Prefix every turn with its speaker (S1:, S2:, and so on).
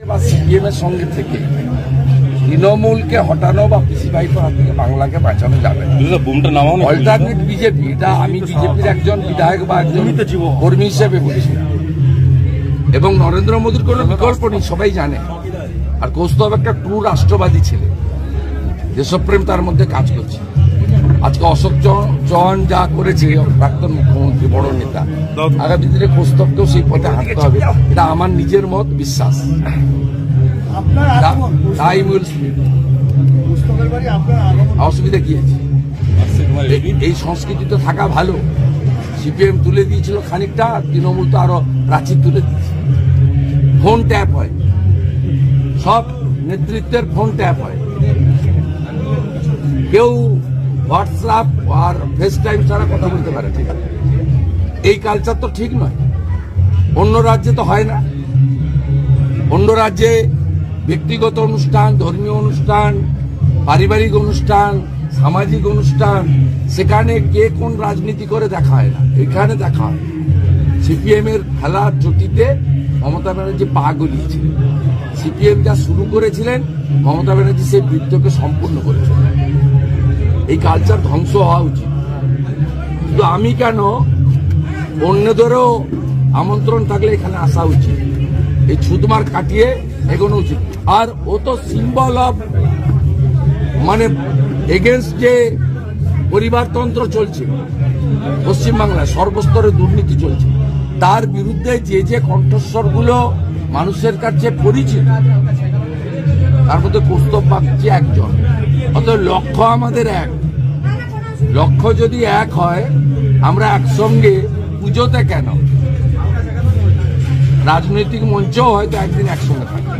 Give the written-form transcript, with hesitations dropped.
S1: CPM এর সঙ্গে থেকে তৃণমূলকে হটানো বা পিসিবাইয়ের হাত থেকে বাংলাকে বাঁচানো যাবে। অল্টারনেট বিজেপি, এটা আমি বিজেপির একজন বিধায়ক বা একজন কর্মী হিসেবে বলছি, এবং নরেন্দ্র মোদীর কোনো বিকল্প নেই, সবাই জানে। আর কৌস্তব একটা ট্রু রাষ্ট্রবাদী ছেলে, দেশপ্রেম তার মধ্যে কাজ করছে। আজকে অশোক চৌহান যা করেছে, প্রাক্তন মুখ্যমন্ত্রী, বড় নেতা, আগামী দিনে কৌস্তবকেও সেই পথে হাঁটতে হবে, এটা আমার নিজের মত বিশ্বাস। অসুবিধা কি আছে? এই সংস্কৃতি তো থাকা ভালো। সিপিএম তুলে দিয়েছিল খানিকটা, তৃণমূল তো আরো প্রাচীর তুলে দিয়েছে। ফোন ট্যাপ হয়, সব নেতৃত্বের ফোন ট্যাপ হয়। কেউ হোয়াটসঅ্যাপ আর ফেস টাইম ছাড়া কথা বলতে পারে, ঠিক আছে? এই কালচার তো ঠিক নয়। অন্য রাজ্যে তো হয় না। অন্য রাজ্যে ব্যক্তিগত অনুষ্ঠান, ধর্মীয় অনুষ্ঠান, পারিবারিক অনুষ্ঠান, সামাজিক অনুষ্ঠান, সেখানে কে কোন রাজনীতি করে দেখা হয় না, এখানে দেখা হয়। সিপিএম এর খেলার জটিতে মমতা ব্যানার্জি পা গলিয়েছিলেন। সিপিএম যা শুরু করেছিলেন, মমতা ব্যানার্জি সেই বৃত্তকে সম্পূর্ণ করেছিলেন। এই কালচার ধ্বংস হওয়া উচিত। কিন্তু আমি কেন, অন্যদেরও আমন্ত্রণ থাকলে এখানে আসা উচিত, এই ছুতমার কাটিয়ে এগোনো উচিত। আর ও তো সিম্বল অফ, মানে এগেনস্ট যে পরিবারতন্ত্র চলছে পশ্চিমবাংলায়, সর্বস্তরে দুর্নীতি চলছে, তার বিরুদ্ধে যে যে কণ্ঠস্বরগুলো মানুষের কাছে পরিচিত, তার মধ্যে কৌস্তব বাগচি একজন। অতএব লক্ষ্য আমাদের এক। লক্ষ্য যদি এক হয়, আমরা একসঙ্গে পুজোতে কেন, রাজনৈতিক মঞ্চেও হয়তো একদিন একসঙ্গে থাকবে।